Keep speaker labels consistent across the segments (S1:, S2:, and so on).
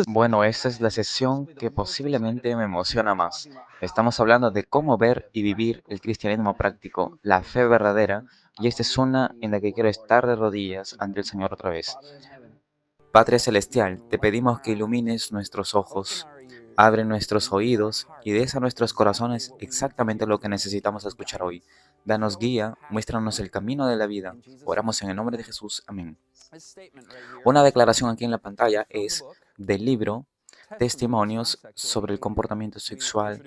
S1: Bueno, esta es la sesión que posiblemente me emociona más. Estamos hablando de cómo ver y vivir el cristianismo práctico, la fe verdadera, y esta es una en la que quiero estar de rodillas ante el Señor otra vez. Padre Celestial, te pedimos que ilumines nuestros ojos, abre nuestros oídos y des a nuestros corazones exactamente lo que necesitamos escuchar hoy. Danos guía, muéstranos el camino de la vida. Oramos en el nombre de Jesús. Amén. Una declaración aquí en la pantalla es del libro Testimonios sobre el comportamiento sexual.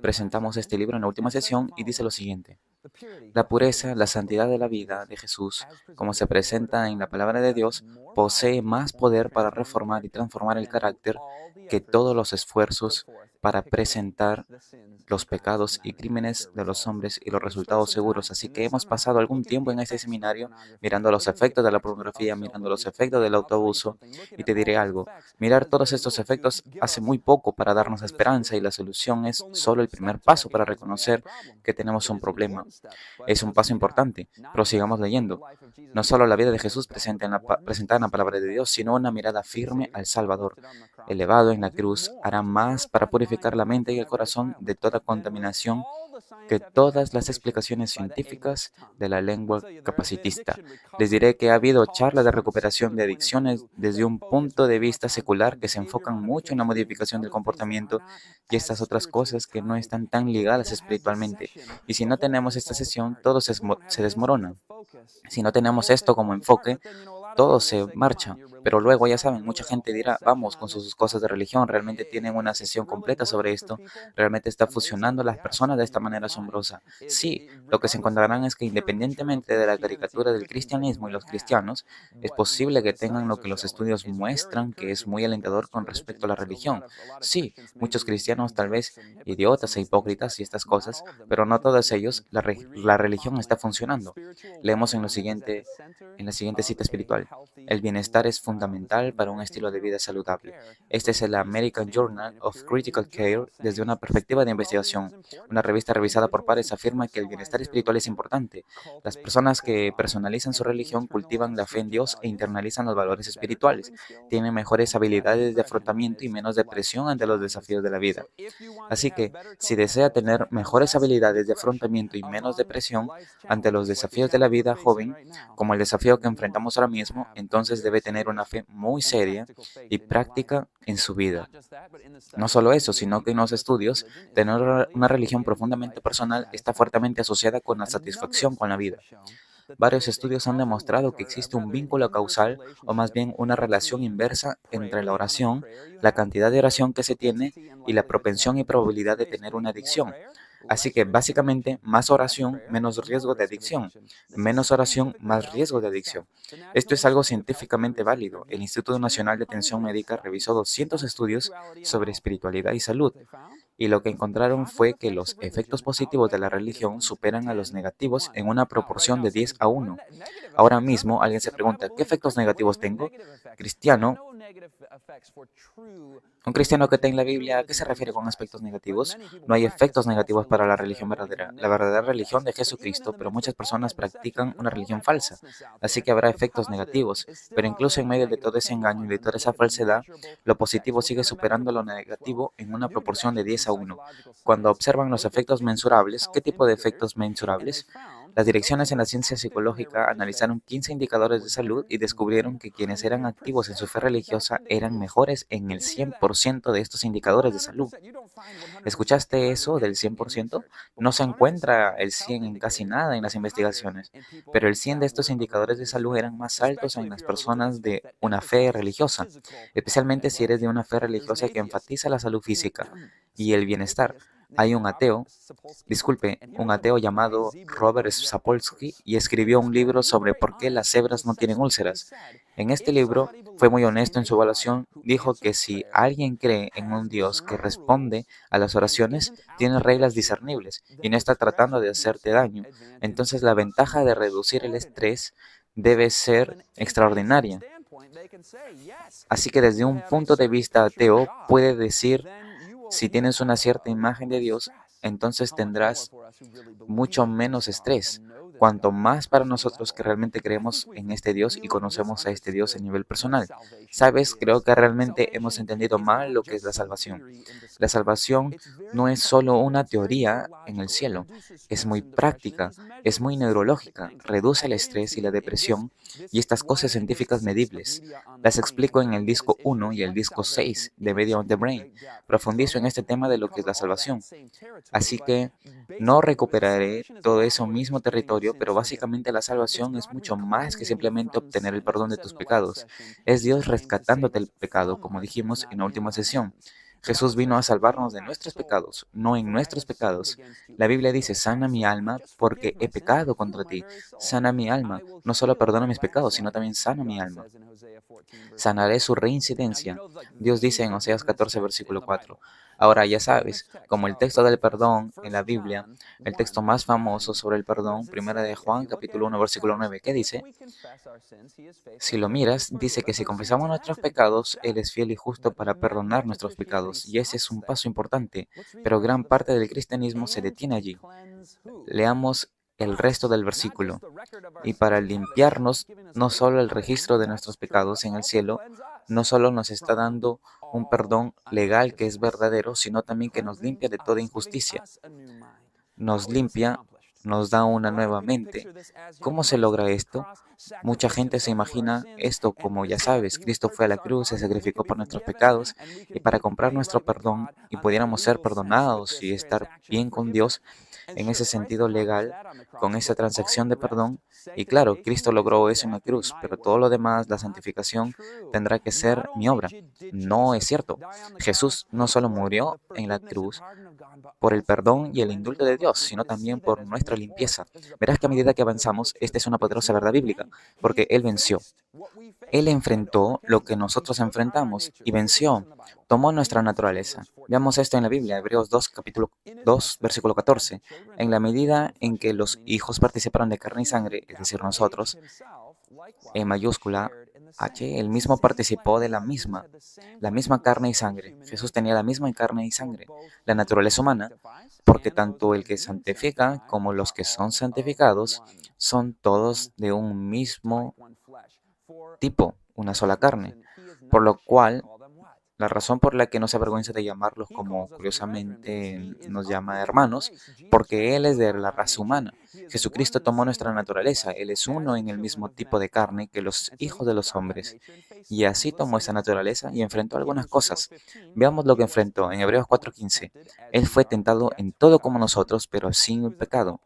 S1: Presentamos este libro en la última sesión y dice lo siguiente. La pureza, la santidad de la vida de Jesús, como se presenta en la palabra de Dios, posee más poder para reformar y transformar el carácter que todos los esfuerzos para presentar los pecados y crímenes de los hombres y los resultados seguros. Así que hemos pasado algún tiempo en este seminario mirando los efectos de la pornografía, mirando los efectos del autoabuso, y te diré algo, mirar todos estos efectos hace muy poco para darnos esperanza y la solución es solo el primer paso para reconocer que tenemos un problema. Es un paso importante, pero sigamos leyendo. No solo la vida de Jesús presentada en la palabra de Dios, sino una mirada firme al Salvador, elevado en la cruz, hará más para purificar la mente y el corazón de toda contaminación que todas las explicaciones científicas de la lengua capacitista. Les diré que ha habido charlas de recuperación de adicciones desde un punto de vista secular que se enfocan mucho en la modificación del comportamiento y estas otras cosas que no están tan ligadas espiritualmente. Y si no tenemos esta sesión, todo se desmorona. Si no tenemos esto como enfoque, todo se marcha. Pero luego, ya saben, mucha gente dirá, vamos, con sus cosas de religión, realmente tienen una sesión completa sobre esto, realmente está fusionando a las personas de esta manera asombrosa. Sí, lo que se encontrarán es que independientemente de la caricatura del cristianismo y los cristianos, es posible que tengan lo que los estudios muestran que es muy alentador con respecto a la religión. Sí, muchos cristianos tal vez idiotas e hipócritas y estas cosas, pero no todos ellos, la religión está funcionando. Leemos en la siguiente cita espiritual. El bienestar es fundamental para un estilo de vida saludable. Este es el American Journal of Critical Care desde una perspectiva de investigación. Una revista revisada por pares afirma que el bienestar espiritual es importante. Las personas que personalizan su religión cultivan la fe en Dios e internalizan los valores espirituales. Tienen mejores habilidades de afrontamiento y menos depresión ante los desafíos de la vida. Así que, si desea tener mejores habilidades de afrontamiento y menos depresión ante los desafíos de la vida joven, como el desafío que enfrentamos ahora mismo, entonces debe tener una fe muy seria y práctica en su vida. No solo eso, sino que en los estudios, tener una religión profundamente personal está fuertemente asociada con la satisfacción con la vida. Varios estudios han demostrado que existe un vínculo causal, o más bien una relación inversa, entre la oración, la cantidad de oración que se tiene y la propensión y probabilidad de tener una adicción. Así que básicamente más oración, menos riesgo de adicción. Menos oración, más riesgo de adicción. Esto es algo científicamente válido. El Instituto Nacional de Atención Médica revisó 200 estudios sobre espiritualidad y salud y lo que encontraron fue que los efectos positivos de la religión superan a los negativos en una proporción de 10 a 1. Ahora mismo alguien se pregunta, ¿qué efectos negativos tengo? Cristiano, un cristiano que tenga la Biblia, ¿a qué se refiere con aspectos negativos? No hay efectos negativos para la religión verdadera, la verdadera religión de Jesucristo, pero muchas personas practican una religión falsa, así que habrá efectos negativos, pero incluso en medio de todo ese engaño y de toda esa falsedad, lo positivo sigue superando lo negativo en una proporción de 10 a 1. Cuando observan los efectos mensurables, ¿qué tipo de efectos mensurables? Las direcciones en la ciencia psicológica analizaron 15 indicadores de salud y descubrieron que quienes eran activos en su fe religiosa eran mejores en el 100% de estos indicadores de salud. ¿Escuchaste eso del 100%? No se encuentra el 100 en casi nada en las investigaciones, pero el 100 de estos indicadores de salud eran más altos en las personas de una fe religiosa, especialmente si eres de una fe religiosa que enfatiza la salud física y el bienestar. Hay un ateo llamado Robert Sapolsky y escribió un libro sobre por qué las cebras no tienen úlceras. En este libro fue muy honesto en su evaluación, dijo que si alguien cree en un Dios que responde a las oraciones, tiene reglas discernibles y no está tratando de hacerte daño, entonces la ventaja de reducir el estrés debe ser extraordinaria. Así que desde un punto de vista ateo puede decir, si tienes una cierta imagen de Dios, entonces tendrás mucho menos estrés. cuanto más para nosotros que realmente creemos en este Dios y conocemos a este Dios a nivel personal. Sabes, creo que realmente hemos entendido mal lo que es la salvación. La salvación no es solo una teoría en el cielo, es muy práctica, es muy neurológica, reduce el estrés y la depresión y estas cosas científicas medibles. Las explico en el disco 1 y el disco 6 de Media on the Brain. Profundizo en este tema de lo que es la salvación. Así que no recuperaré todo ese mismo territorio, pero básicamente la salvación es mucho más que simplemente obtener el perdón de tus pecados. Es Dios rescatándote del pecado, como dijimos en la última sesión. Jesús vino a salvarnos de nuestros pecados, no en nuestros pecados. La Biblia dice, sana mi alma porque he pecado contra ti. Sana mi alma. No solo perdona mis pecados, sino también sana mi alma. Sanaré su reincidencia. Dios dice en Oseas 14, versículo 4. Ahora ya sabes, como el texto del perdón en la Biblia, el texto más famoso sobre el perdón, primera de Juan, capítulo 1, versículo 9, ¿qué dice? Si lo miras, dice que si confesamos nuestros pecados, Él es fiel y justo para perdonar nuestros pecados, y ese es un paso importante, pero gran parte del cristianismo se detiene allí. Leamos el resto del versículo. Y para limpiarnos, no solo el registro de nuestros pecados en el cielo, no solo nos está dando un perdón legal que es verdadero, sino también que nos limpia de toda injusticia. Nos limpia, nos da una nueva mente. ¿Cómo se logra esto? Mucha gente se imagina esto como, ya sabes, Cristo fue a la cruz, se sacrificó por nuestros pecados y para comprar nuestro perdón y pudiéramos ser perdonados y estar bien con Dios en ese sentido legal, con esa transacción de perdón. Y claro, Cristo logró eso en la cruz, pero todo lo demás, la santificación, tendrá que ser mi obra. No es cierto. Jesús no solo murió en la cruz por el perdón y el indulto de Dios, sino también por nuestra limpieza. Verás que a medida que avanzamos, esta es una poderosa verdad bíblica, porque Él venció. Él enfrentó lo que nosotros enfrentamos y venció. Tomó nuestra naturaleza. Veamos esto en la Biblia, Hebreos 2, capítulo 2, versículo 14. En la medida en que los hijos participaron de carne y sangre, es decir, nosotros, en mayúscula, H, él mismo participó de la misma carne y sangre. Jesús tenía la misma carne y sangre, la naturaleza humana, porque tanto el que santifica como los que son santificados son todos de un mismo tipo, una sola carne, por lo cual la razón por la que no se avergüenza de llamarlos como curiosamente nos llama hermanos, porque Él es de la raza humana. Jesucristo tomó nuestra naturaleza, Él es uno en el mismo tipo de carne que los hijos de los hombres. Y así tomó esa naturaleza y enfrentó algunas cosas. Veamos lo que enfrentó en Hebreos 4:15. Él fue tentado en todo como nosotros, pero sin pecado.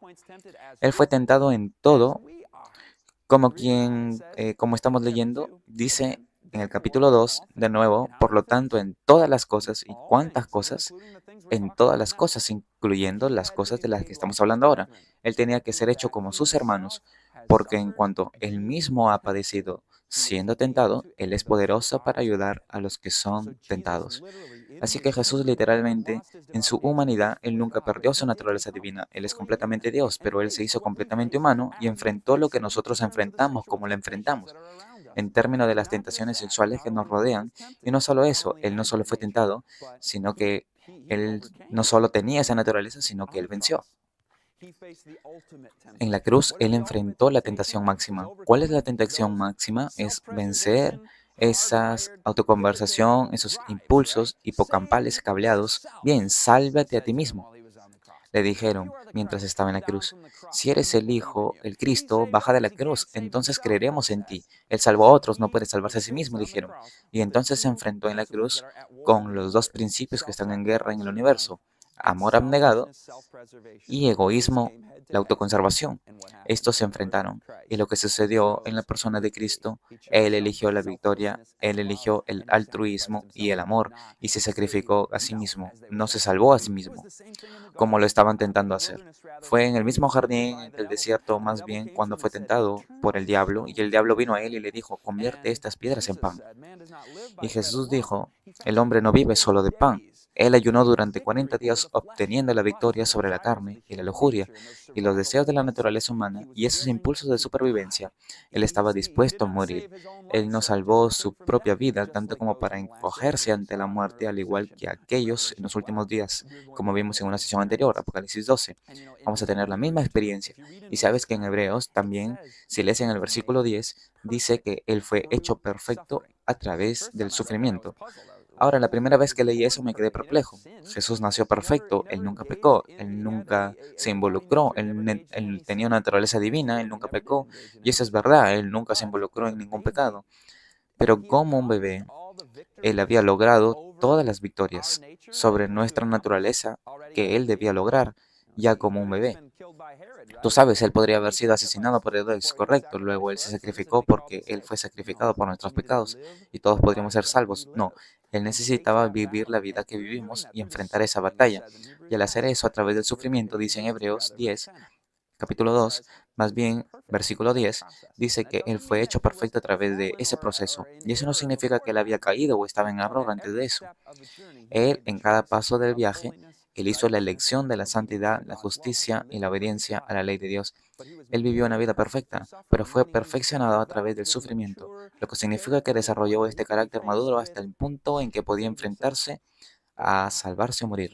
S1: Él fue tentado en todo como como estamos leyendo, dice en el capítulo 2, de nuevo, por lo tanto, en todas las cosas, ¿y cuántas cosas? En todas las cosas, incluyendo las cosas de las que estamos hablando ahora. Él tenía que ser hecho como sus hermanos, porque en cuanto él mismo ha padecido siendo tentado, él es poderoso para ayudar a los que son tentados. Así que Jesús literalmente, en su humanidad, él nunca perdió su naturaleza divina. Él es completamente Dios, pero él se hizo completamente humano y enfrentó lo que nosotros enfrentamos como lo enfrentamos, en términos de las tentaciones sexuales que nos rodean. Y no solo eso, él no solo fue tentado, sino que él no solo tenía esa naturaleza, sino que él venció. En la cruz, él enfrentó la tentación máxima. ¿Cuál es la tentación máxima? Es vencer esas autoconversación, esos impulsos hipocampales cableados. Bien, sálvate a ti mismo, le dijeron mientras estaba en la cruz. Si eres el Hijo, el Cristo, baja de la cruz, entonces creeremos en ti. Él salvó a otros, no puede salvarse a sí mismo, dijeron. Y entonces se enfrentó en la cruz con los dos principios que están en guerra en el universo: amor abnegado y egoísmo, la autoconservación. Estos se enfrentaron y lo que sucedió en la persona de Cristo, Él eligió la victoria, Él eligió el altruismo y el amor y se sacrificó a sí mismo, no se salvó a sí mismo, como lo estaban tentando hacer. Fue en el mismo jardín del desierto, más bien, cuando fue tentado por el diablo y el diablo vino a Él y le dijo, convierte estas piedras en pan. Y Jesús dijo, el hombre no vive solo de pan, Él ayunó durante 40 días obteniendo la victoria sobre la carne y la lujuria y los deseos de la naturaleza humana y esos impulsos de supervivencia. Él estaba dispuesto a morir. Él no salvó su propia vida tanto como para encogerse ante la muerte, al igual que aquellos en los últimos días, como vimos en una sesión anterior, Apocalipsis 12. Vamos a tener la misma experiencia. Y sabes que en Hebreos también, si lees en el versículo 10, dice que Él fue hecho perfecto a través del sufrimiento. Ahora, la primera vez que leí eso me quedé perplejo. Jesús nació perfecto, Él nunca pecó, Él nunca se involucró, él tenía una naturaleza divina, Él nunca pecó, y eso es verdad, Él nunca se involucró en ningún pecado. Pero como un bebé, Él había logrado todas las victorias sobre nuestra naturaleza que Él debía lograr ya como un bebé. Tú sabes, Él podría haber sido asesinado por Herodes, correcto. Luego Él se sacrificó porque Él fue sacrificado por nuestros pecados y todos podríamos ser salvos. No, Él necesitaba vivir la vida que vivimos y enfrentar esa batalla. Y al hacer eso a través del sufrimiento, dice en Hebreos 10, capítulo 2, más bien versículo 10, dice que Él fue hecho perfecto a través de ese proceso. Y eso no significa que Él había caído o estaba en error antes de eso. Él, en cada paso del viaje, Él hizo la elección de la santidad, la justicia y la obediencia a la ley de Dios. Él vivió una vida perfecta, pero fue perfeccionado a través del sufrimiento, lo que significa que desarrolló este carácter maduro hasta el punto en que podía enfrentarse a salvarse o morir,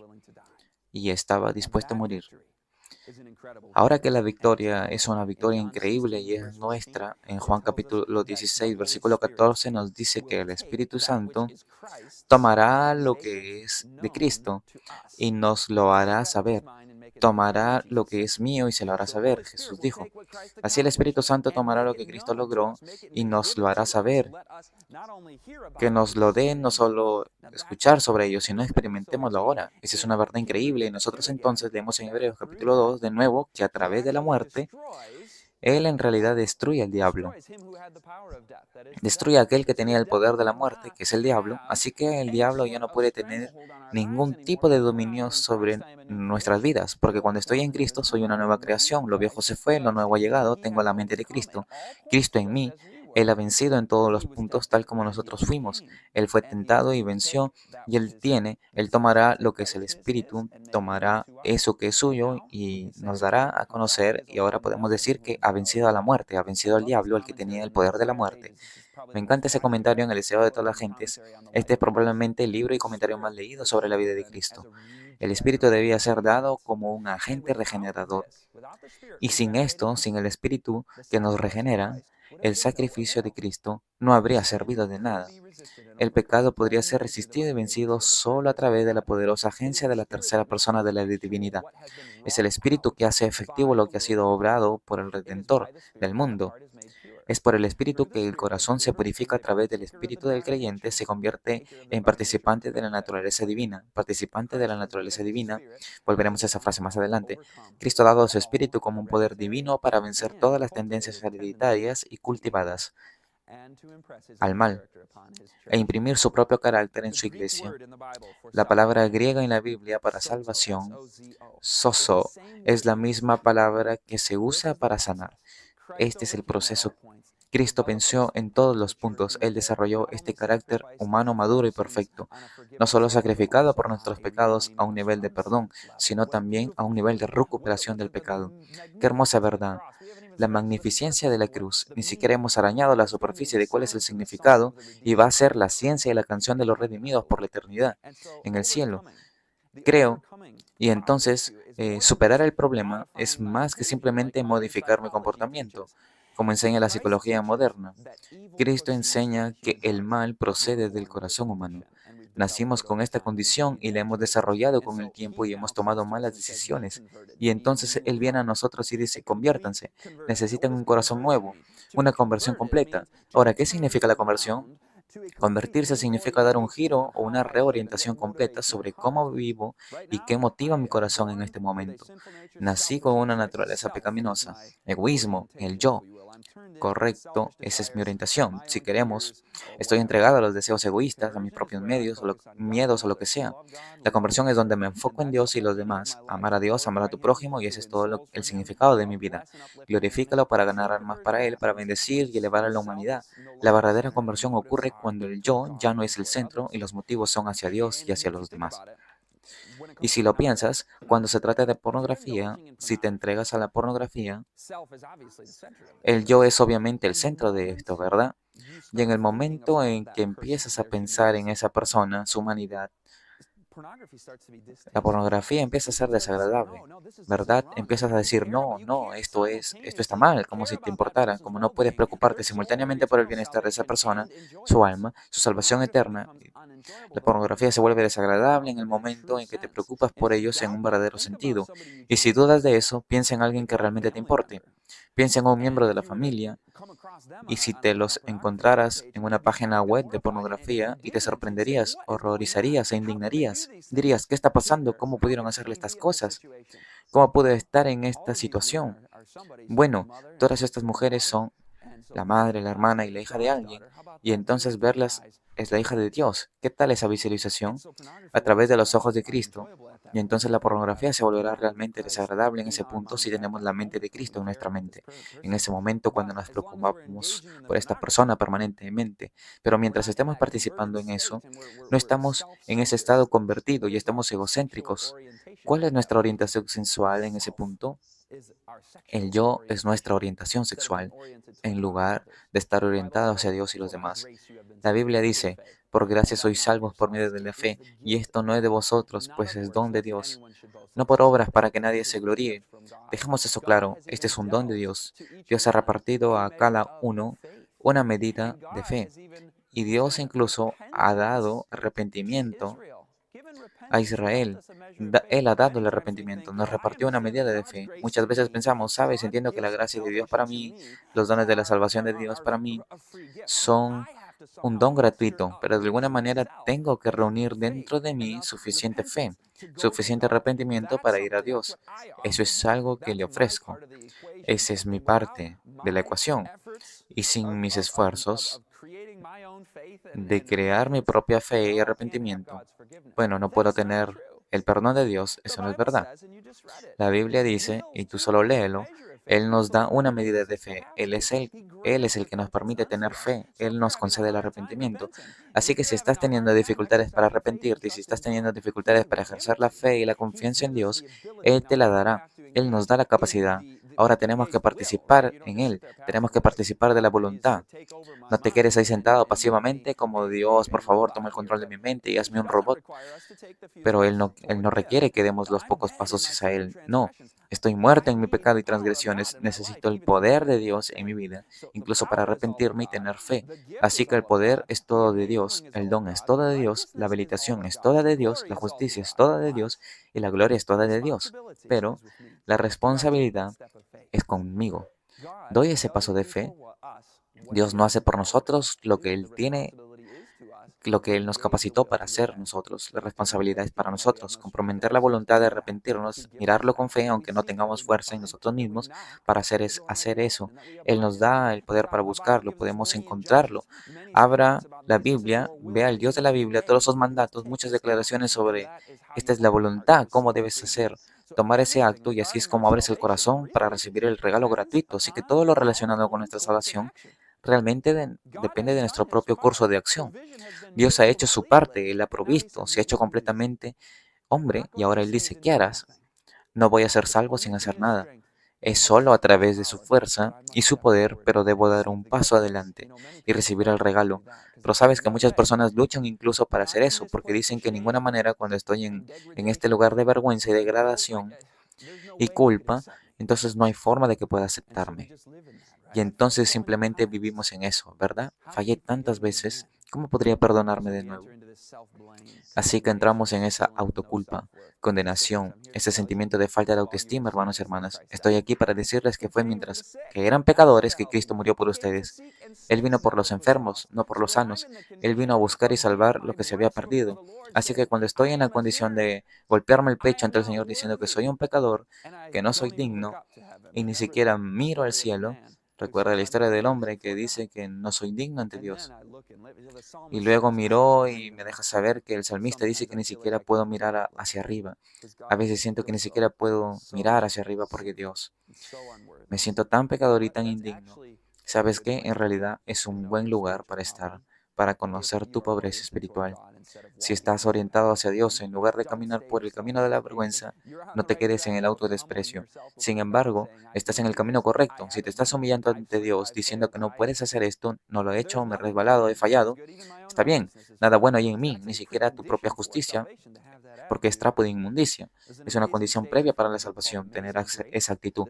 S1: y estaba dispuesto a morir. Ahora que la victoria es una victoria increíble y es nuestra, en Juan capítulo 16, versículo 14 nos dice que el Espíritu Santo tomará lo que es de Cristo y nos lo hará saber. Tomará lo que es mío y se lo hará saber, Jesús dijo. Así el Espíritu Santo tomará lo que Cristo logró y nos lo hará saber. Que nos lo den no solo escuchar sobre ello, sino experimentémoslo ahora. Esa es una verdad increíble. Y nosotros entonces vemos en Hebreos capítulo 2 de nuevo que a través de la muerte, Él en realidad destruye al diablo. Destruye a aquel que tenía el poder de la muerte, que es el diablo. Así que el diablo ya no puede tener ningún tipo de dominio sobre nuestras vidas, porque cuando estoy en Cristo soy una nueva creación. Lo viejo se fue, lo nuevo ha llegado, tengo la mente de Cristo. Cristo en mí. Él ha vencido en todos los puntos tal como nosotros fuimos. Él fue tentado y venció, y Él tomará lo que es el Espíritu, tomará eso que es suyo y nos dará a conocer, y ahora podemos decir que ha vencido a la muerte, ha vencido al diablo, el que tenía el poder de la muerte. Me encanta ese comentario en el deseo de todas las gentes. Este es probablemente el libro y comentario más leído sobre la vida de Cristo. El Espíritu debía ser dado como un agente regenerador. Y sin esto, sin el Espíritu que nos regenera, el sacrificio de Cristo no habría servido de nada. El pecado podría ser resistido y vencido solo a través de la poderosa agencia de la tercera persona de la divinidad. Es el Espíritu que hace efectivo lo que ha sido obrado por el Redentor del mundo. Es por el Espíritu que el corazón se purifica a través del Espíritu del creyente, se convierte en participante de la naturaleza divina. Participante de la naturaleza divina, volveremos a esa frase más adelante. Cristo ha dado su Espíritu como un poder divino para vencer todas las tendencias hereditarias y cultivadas al mal e imprimir su propio carácter en su iglesia. La palabra griega en la Biblia para salvación, sozo, es la misma palabra que se usa para sanar. Este es el proceso. Cristo venció en todos los puntos. Él desarrolló este carácter humano maduro y perfecto, no solo sacrificado por nuestros pecados a un nivel de perdón, sino también a un nivel de recuperación del pecado. Qué hermosa verdad. La magnificencia de la cruz. Ni siquiera hemos arañado la superficie de cuál es el significado y va a ser la ciencia y la canción de los redimidos por la eternidad en el cielo. Creo, y entonces superar el problema es más que simplemente modificar mi comportamiento, como enseña la psicología moderna. Cristo enseña que el mal procede del corazón humano. Nacimos con esta condición y la hemos desarrollado con el tiempo y hemos tomado malas decisiones. Y entonces Él viene a nosotros y dice, conviértanse, necesitan un corazón nuevo, una conversión completa. Ahora, ¿qué significa la conversión? Convertirse significa dar un giro o una reorientación completa sobre cómo vivo y qué motiva mi corazón en este momento. Nací con una naturaleza pecaminosa, egoísmo, el yo. Correcto, esa es mi orientación. Si queremos, estoy entregado a los deseos egoístas, a mis propios medios, miedos o lo que sea. La conversión es donde me enfoco en Dios y los demás. Amar a Dios, amar a tu prójimo, y ese es todo el significado de mi vida. Glorifícalo para ganar almas para Él, para bendecir y elevar a la humanidad. La verdadera conversión ocurre cuando el yo ya no es el centro y los motivos son hacia Dios y hacia los demás. Y si lo piensas, cuando se trata de pornografía, si te entregas a la pornografía, el yo es obviamente el centro de esto, ¿verdad? Y en el momento en que empiezas a pensar en esa persona, su humanidad, la pornografía empieza a ser desagradable, ¿verdad? Empiezas a decir, no, no, esto está mal, como si te importara, como no puedes preocuparte simultáneamente por el bienestar de esa persona, su alma, su salvación eterna. La pornografía se vuelve desagradable en el momento en que te preocupas por ellos en un verdadero sentido. Y si dudas de eso, piensa en alguien que realmente te importe. Piensa en un miembro de la familia, y si te los encontraras en una página web de pornografía y te sorprenderías, horrorizarías e indignarías. Dirías, ¿qué está pasando? ¿Cómo pudieron hacerle estas cosas? ¿Cómo pude estar en esta situación? Bueno, todas estas mujeres son la madre, la hermana y la hija de alguien, y entonces verlas es la hija de Dios. ¿Qué tal esa visualización? A través de los ojos de Cristo. Y entonces la pornografía se volverá realmente desagradable en ese punto si tenemos la mente de Cristo en nuestra mente. En ese momento cuando nos preocupamos por esta persona permanentemente. Pero mientras estemos participando en eso, no estamos en ese estado convertido y estamos egocéntricos. ¿Cuál es nuestra orientación sensual en ese punto? El yo es nuestra orientación sexual, en lugar de estar orientado hacia Dios y los demás. La Biblia dice, por gracia sois salvos por medio de la fe, y esto no es de vosotros, pues es don de Dios, no por obras para que nadie se gloríe. Dejemos eso claro, este es un don de Dios. Dios ha repartido a cada uno una medida de fe, y Dios incluso ha dado arrepentimiento a Israel. Él ha dado el arrepentimiento, nos repartió una medida de fe. Muchas veces pensamos, sabes, entiendo que la gracia de Dios para mí, los dones de la salvación de Dios para mí, son un don gratuito, pero de alguna manera tengo que reunir dentro de mí suficiente fe, suficiente arrepentimiento para ir a Dios. Eso es algo que le ofrezco. Esa es mi parte de la ecuación. Y sin mis esfuerzos de crear mi propia fe y arrepentimiento, bueno, no puedo tener el perdón de Dios. Eso no es verdad. La Biblia dice, y tú solo léelo, Él nos da una medida de fe. Él es el que nos permite tener fe. Él nos concede el arrepentimiento. Así que si estás teniendo dificultades para arrepentirte y si estás teniendo dificultades para ejercer la fe y la confianza en Dios, Él te la dará. Él nos da la capacidad. Ahora tenemos que participar en Él. Tenemos que participar de la voluntad. No te quedes ahí sentado pasivamente como Dios, por favor, toma el control de mi mente y hazme un robot. Pero él no requiere que demos los pocos pasos hacia Él. No, estoy muerto en mi pecado y transgresiones. Necesito el poder de Dios en mi vida, incluso para arrepentirme y tener fe. Así que el poder es todo de Dios, el don es todo de Dios, la habilitación es toda de Dios, la justicia es toda de Dios y la gloria es toda de Dios. Pero la responsabilidad es conmigo. Doy ese paso de fe. Dios no hace por nosotros lo que Él nos capacitó para hacer nosotros. La responsabilidad es para nosotros. Comprometer la voluntad de arrepentirnos, mirarlo con fe, aunque no tengamos fuerza en nosotros mismos para hacer eso. Él nos da el poder para buscarlo, podemos encontrarlo. Abra la Biblia, vea al Dios de la Biblia, todos sus mandatos, muchas declaraciones sobre esta es la voluntad, cómo debes hacer. Tomar ese acto y así es como abres el corazón para recibir el regalo gratuito. Así que todo lo relacionado con nuestra salvación realmente depende de nuestro propio curso de acción. Dios ha hecho su parte, Él ha provisto, se ha hecho completamente hombre y ahora Él dice, ¿qué harás? No voy a ser salvo sin hacer nada. Es solo a través de su fuerza y su poder, pero debo dar un paso adelante y recibir el regalo. Pero sabes que muchas personas luchan incluso para hacer eso, porque dicen que de ninguna manera cuando estoy en este lugar de vergüenza y degradación y culpa, entonces no hay forma de que pueda aceptarme. Y entonces simplemente vivimos en eso, ¿verdad? Fallé tantas veces, ¿cómo podría perdonarme de nuevo? Así que entramos en esa autoculpa, condenación, ese sentimiento de falta de autoestima, hermanos y hermanas. Estoy aquí para decirles que fue mientras que eran pecadores que Cristo murió por ustedes. Él vino por los enfermos, no por los sanos. Él vino a buscar y salvar lo que se había perdido. Así que cuando estoy en la condición de golpearme el pecho ante el Señor diciendo que soy un pecador, que no soy digno, y ni siquiera miro al cielo, recuerda la historia del hombre que dice que no soy digno ante Dios. Y luego miró y me deja saber que el salmista dice que ni siquiera puedo mirar hacia arriba. A veces siento que ni siquiera puedo mirar hacia arriba porque Dios, me siento tan pecador y tan indigno. ¿Sabes qué? En realidad es un buen lugar para estar, para conocer tu pobreza espiritual. Si estás orientado hacia Dios en lugar de caminar por el camino de la vergüenza, no te quedes en el autodesprecio. Sin embargo, estás en el camino correcto. Si te estás humillando ante Dios diciendo que no puedes hacer esto, no lo he hecho, me he resbalado, he fallado, está bien, nada bueno hay en mí, ni siquiera tu propia justicia, porque es trapo de inmundicia. Es una condición previa para la salvación, tener esa actitud.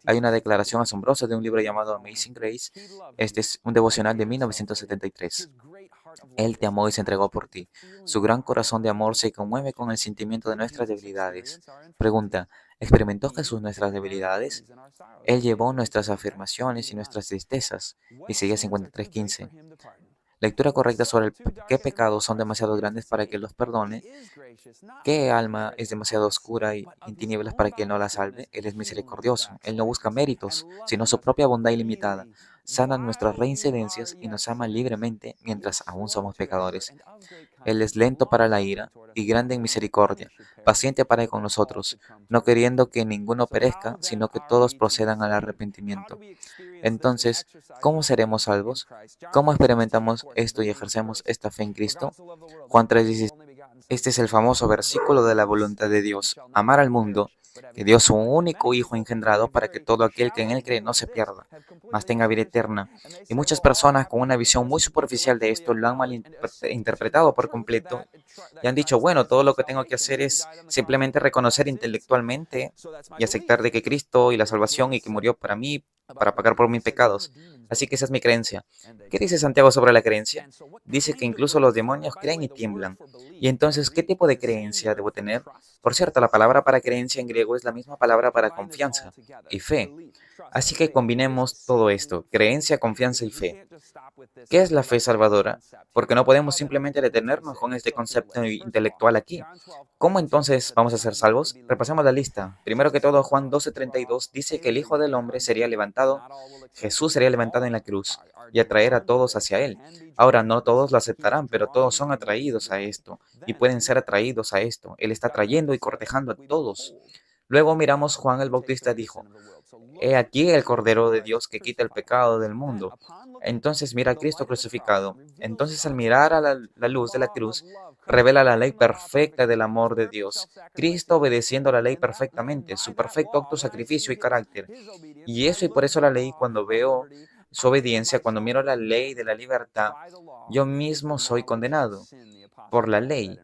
S1: Hay una declaración asombrosa de un libro llamado Amazing Grace. Este es un devocional de 1973. Él te amó y se entregó por ti. Su gran corazón de amor se conmueve con el sentimiento de nuestras debilidades. Pregunta, ¿experimentó Jesús nuestras debilidades? Él llevó nuestras afirmaciones y nuestras tristezas. Isaías 53:15. Lectura correcta sobre qué pecados son demasiado grandes para que los perdone, qué alma es demasiado oscura y en tinieblas para que no la salve. Él es misericordioso. Él no busca méritos, sino su propia bondad ilimitada. Sana nuestras reincidencias y nos ama libremente mientras aún somos pecadores. Él es lento para la ira y grande en misericordia, paciente para con nosotros, no queriendo que ninguno perezca, sino que todos procedan al arrepentimiento. Entonces, ¿cómo seremos salvos? ¿Cómo experimentamos esto y ejercemos esta fe en Cristo? Juan 3:16. Este es el famoso versículo de la voluntad de Dios, amar al mundo, que dio su único Hijo engendrado para que todo aquel que en Él cree no se pierda, mas tenga vida eterna. Y muchas personas con una visión muy superficial de esto lo han malinterpretado por completo y han dicho, bueno, todo lo que tengo que hacer es simplemente reconocer intelectualmente y aceptar de que Cristo y la salvación y que murió para mí, para pagar por mis pecados. Así que esa es mi creencia. ¿Qué dice Santiago sobre la creencia? Dice que incluso los demonios creen y tiemblan. Y entonces, ¿qué tipo de creencia debo tener? Por cierto, la palabra para creencia en griego es la misma palabra para confianza y fe. Así que combinemos todo esto, creencia, confianza y fe. ¿Qué es la fe salvadora? Porque no podemos simplemente detenernos con este concepto intelectual aquí. ¿Cómo entonces vamos a ser salvos? Repasemos la lista. Primero que todo, Juan 12:32 dice que el Hijo del Hombre sería levantado, Jesús sería levantado en la cruz y atraer a todos hacia Él. Ahora, no todos lo aceptarán, pero todos son atraídos a esto y pueden ser atraídos a esto. Él está trayendo y cortejando a todos. Luego miramos Juan el Bautista dijo, he aquí el Cordero de Dios que quita el pecado del mundo. Entonces mira a Cristo crucificado. Entonces al mirar a la luz de la cruz, revela la ley perfecta del amor de Dios. Cristo obedeciendo la ley perfectamente, su perfecto acto, sacrificio y carácter. Y eso y por eso la ley, cuando veo su obediencia, cuando miro la ley de la libertad, yo mismo soy condenado por la ley.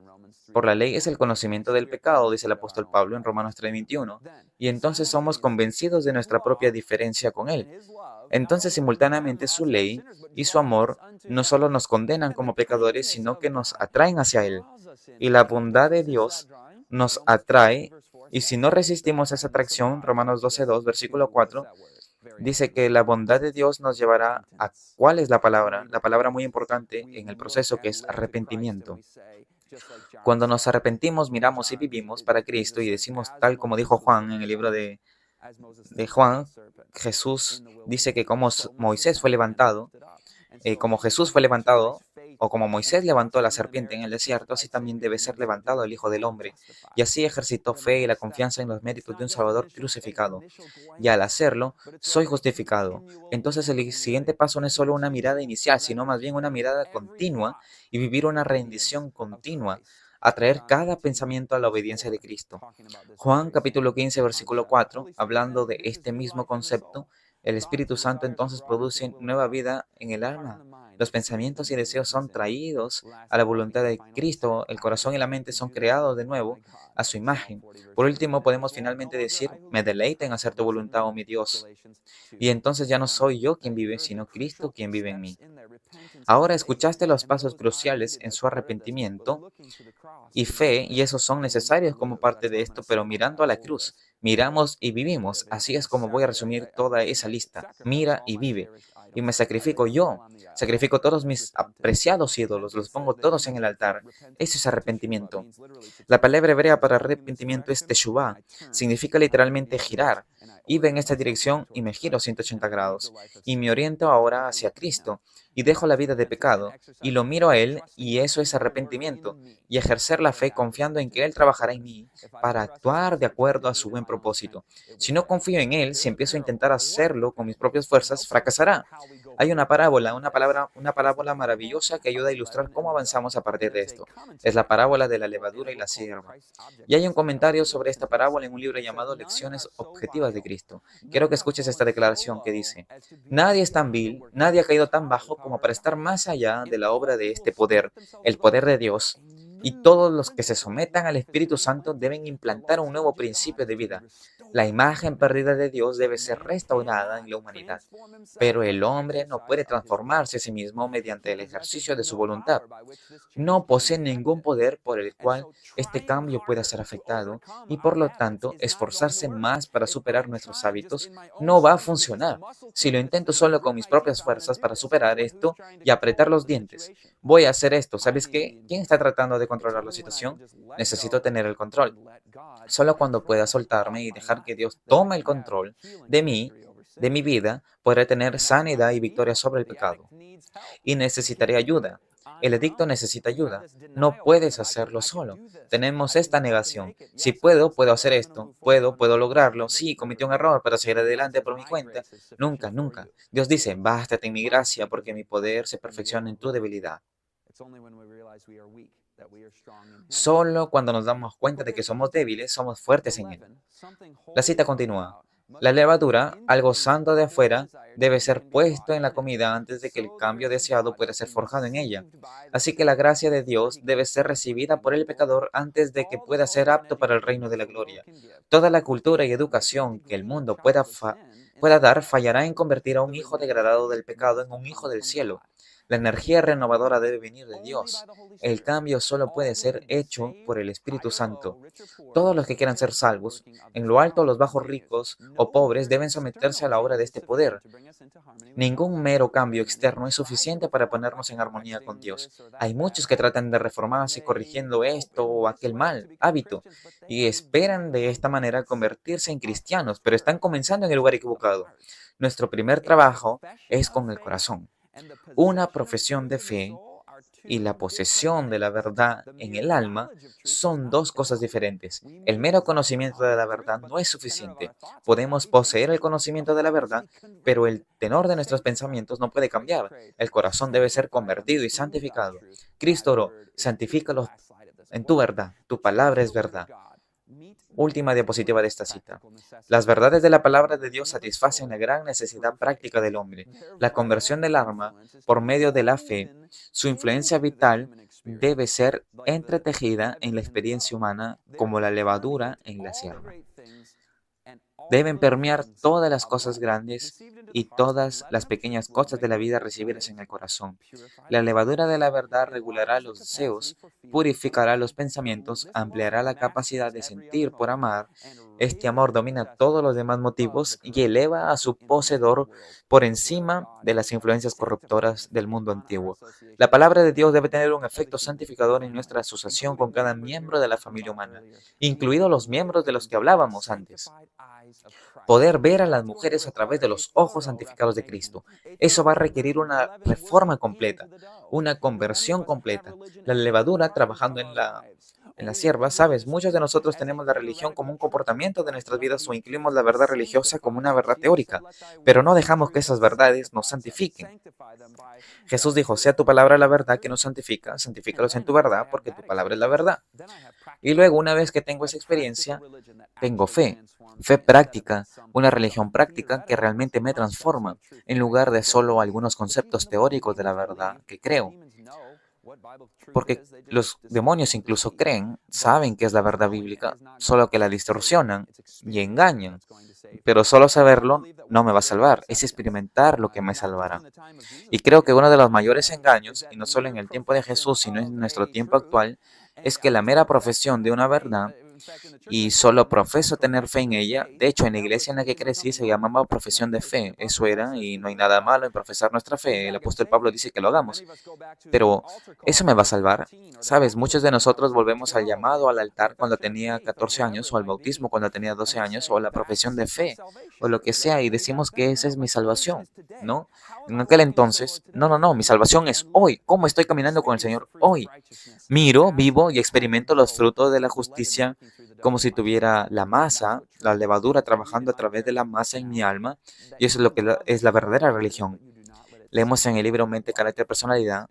S1: Por la ley es el conocimiento del pecado, dice el apóstol Pablo en Romanos 3:21, y entonces somos convencidos de nuestra propia diferencia con Él. Entonces, simultáneamente, su ley y su amor no solo nos condenan como pecadores, sino que nos atraen hacia Él. Y la bondad de Dios nos atrae, y si no resistimos esa atracción, Romanos 12:2, versículo 4, dice que la bondad de Dios nos llevará a ¿cuál es la palabra? La palabra muy importante en el proceso que es arrepentimiento. Cuando nos arrepentimos, miramos y vivimos para Cristo y decimos tal como dijo Juan en el libro de Juan, Jesús dice que como Moisés fue levantado, como Jesús fue levantado, o como Moisés levantó a la serpiente en el desierto, así también debe ser levantado el Hijo del Hombre. Y así ejercitó fe y la confianza en los méritos de un Salvador crucificado. Y al hacerlo, soy justificado. Entonces el siguiente paso no es solo una mirada inicial, sino más bien una mirada continua y vivir una rendición continua, atraer cada pensamiento a la obediencia de Cristo. Juan capítulo 15, versículo 4, hablando de este mismo concepto, el Espíritu Santo entonces produce nueva vida en el alma. Los pensamientos y deseos son traídos a la voluntad de Cristo, el corazón y la mente son creados de nuevo a su imagen. Por último, podemos finalmente decir, me deleita en hacer tu voluntad, oh mi Dios. Y entonces ya no soy yo quien vive, sino Cristo quien vive en mí. Ahora escuchaste los pasos cruciales en su arrepentimiento y fe, y esos son necesarios como parte de esto, pero mirando a la cruz, miramos y vivimos. Así es como voy a resumir toda esa lista. Mira y vive. Y me sacrifico yo. Sacrifico todos mis apreciados ídolos, los pongo todos en el altar. Eso es arrepentimiento. La palabra hebrea para arrepentimiento es teshuvah. Significa literalmente girar. Iba en esta dirección y me giro 180 grados y me oriento ahora hacia Cristo y dejo la vida de pecado y lo miro a Él y eso es arrepentimiento y ejercer la fe confiando en que Él trabajará en mí para actuar de acuerdo a su buen propósito. Si no confío en Él, si empiezo a intentar hacerlo con mis propias fuerzas, fracasará. Hay una parábola maravillosa que ayuda a ilustrar cómo avanzamos a partir de esto. Es la parábola de la levadura y la sierva. Y hay un comentario sobre esta parábola en un libro llamado Lecciones Objetivas de Cristo. Quiero que escuches esta declaración que dice: nadie es tan vil, nadie ha caído tan bajo como para estar más allá de la obra de este poder, el poder de Dios. Y todos los que se sometan al Espíritu Santo deben implantar un nuevo principio de vida. La imagen perdida de Dios debe ser restaurada en la humanidad, pero el hombre no puede transformarse a sí mismo mediante el ejercicio de su voluntad. No posee ningún poder por el cual este cambio pueda ser afectado y por lo tanto esforzarse más para superar nuestros hábitos no va a funcionar. Si lo intento solo con mis propias fuerzas para superar esto y apretar los dientes, voy a hacer esto. ¿Sabes qué? ¿Quién está tratando de controlar la situación? Necesito tener el control. Solo cuando pueda soltarme y dejar que Dios tome el control de mí, de mi vida, podré tener sanidad y victoria sobre el pecado. Y necesitaré ayuda. El adicto necesita ayuda. No puedes hacerlo solo. Tenemos esta negación. Si puedo, puedo hacer esto. Puedo lograrlo. Sí, cometí un error, pero seguiré adelante por mi cuenta. Nunca, nunca. Dios dice: bástate en mi gracia, porque mi poder se perfecciona en tu debilidad. Solo cuando nos damos cuenta de que somos débiles, somos fuertes en Él. La cita continúa. La levadura, algo santo de afuera, debe ser puesto en la comida antes de que el cambio deseado pueda ser forjado en ella. Así que la gracia de Dios debe ser recibida por el pecador antes de que pueda ser apto para el reino de la gloria. Toda la cultura y educación que el mundo pueda dar fallará en convertir a un hijo degradado del pecado en un hijo del cielo. La energía renovadora debe venir de Dios. El cambio solo puede ser hecho por el Espíritu Santo. Todos los que quieran ser salvos, en lo alto los bajos, ricos o pobres, deben someterse a la obra de este poder. Ningún mero cambio externo es suficiente para ponernos en armonía con Dios. Hay muchos que tratan de reformarse corrigiendo esto o aquel mal hábito y esperan de esta manera convertirse en cristianos, pero están comenzando en el lugar equivocado. Nuestro primer trabajo es con el corazón. Una profesión de fe y la posesión de la verdad en el alma son dos cosas diferentes. El mero conocimiento de la verdad no es suficiente. Podemos poseer el conocimiento de la verdad, pero el tenor de nuestros pensamientos no puede cambiar. El corazón debe ser convertido y santificado. Cristo oró: santifícalos en tu verdad. Tu palabra es verdad. Última diapositiva de esta cita. Las verdades de la palabra de Dios satisfacen la gran necesidad práctica del hombre. La conversión del alma por medio de la fe, su influencia vital debe ser entretejida en la experiencia humana como la levadura en la sierva. Deben permear todas las cosas grandes y todas las pequeñas cosas de la vida recibidas en el corazón. La levadura de la verdad regulará los deseos, purificará los pensamientos, ampliará la capacidad de sentir por amar. Este amor domina todos los demás motivos y eleva a su poseedor por encima de las influencias corruptoras del mundo antiguo. La palabra de Dios debe tener un efecto santificador en nuestra asociación con cada miembro de la familia humana, incluidos los miembros de los que hablábamos antes. Poder ver a las mujeres a través de los ojos santificados de Cristo. Eso va a requerir una reforma completa, una conversión completa. La levadura trabajando en la sierva, sabes, muchos de nosotros tenemos la religión como un comportamiento de nuestras vidas o incluimos la verdad religiosa como una verdad teórica, pero no dejamos que esas verdades nos santifiquen. Jesús dijo: sea tu palabra la verdad que nos santifica, santifícalos en tu verdad, porque tu palabra es la verdad. Y luego, una vez que tengo esa experiencia, tengo fe, fe práctica, una religión práctica que realmente me transforma, en lugar de solo algunos conceptos teóricos de la verdad que creo. Porque los demonios incluso creen, saben que es la verdad bíblica, solo que la distorsionan y engañan. Pero solo saberlo no me va a salvar, es experimentar lo que me salvará. Y creo que uno de los mayores engaños, y no solo en el tiempo de Jesús, sino en nuestro tiempo actual, es que la mera profesión de una verdad y solo profeso tener fe en ella. De hecho, en la iglesia en la que crecí se llamaba profesión de fe. Eso era, y no hay nada malo en profesar nuestra fe. El apóstol Pablo dice que lo hagamos. Pero, ¿eso me va a salvar? Sabes, muchos de nosotros volvemos al llamado al altar cuando tenía 14 años, o al bautismo cuando tenía 12 años, o a la profesión de fe, o lo que sea, y decimos que esa es mi salvación, ¿no? En aquel entonces, no, mi salvación es hoy. ¿Cómo estoy caminando con el Señor hoy? Miro, vivo y experimento los frutos de la justicia como si tuviera la masa, la levadura trabajando a través de la masa en mi alma, y eso es lo que es la verdadera religión. Leemos en el libro Mente, Carácter, Personalidad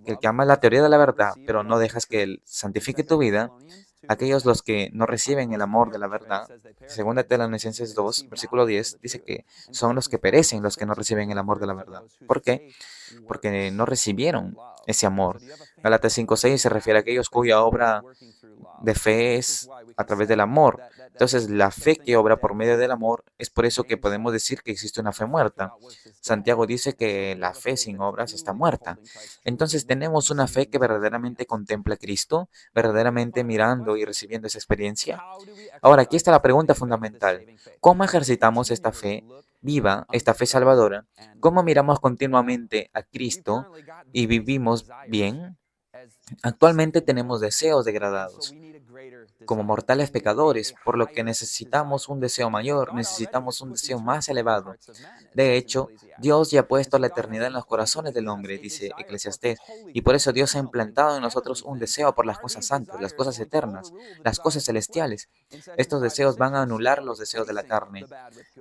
S1: que el que ama la teoría de la verdad, pero no dejas que él santifique tu vida, aquellos los que no reciben el amor de la verdad, según Tesalonicenses 2, versículo 10, dice que son los que perecen los que no reciben el amor de la verdad. ¿Por qué? Porque no recibieron ese amor. Gálatas 5:6 se refiere a aquellos cuya obra de fe es a través del amor. Entonces, la fe que obra por medio del amor es por eso que podemos decir que existe una fe muerta. Santiago dice que la fe sin obras está muerta. Entonces, tenemos una fe que verdaderamente contempla a Cristo, verdaderamente mirando y recibiendo esa experiencia. Ahora, aquí está la pregunta fundamental. ¿Cómo ejercitamos esta fe viva, esta fe salvadora? ¿Cómo miramos continuamente a Cristo y vivimos bien? Actualmente tenemos deseos degradados como mortales pecadores, por lo que necesitamos un deseo mayor, necesitamos un deseo más elevado. De hecho, Dios ya ha puesto la eternidad en los corazones del hombre, dice Eclesiastés, y por eso Dios ha implantado en nosotros un deseo por las cosas santas, las cosas eternas, las cosas celestiales. Estos deseos van a anular los deseos de la carne.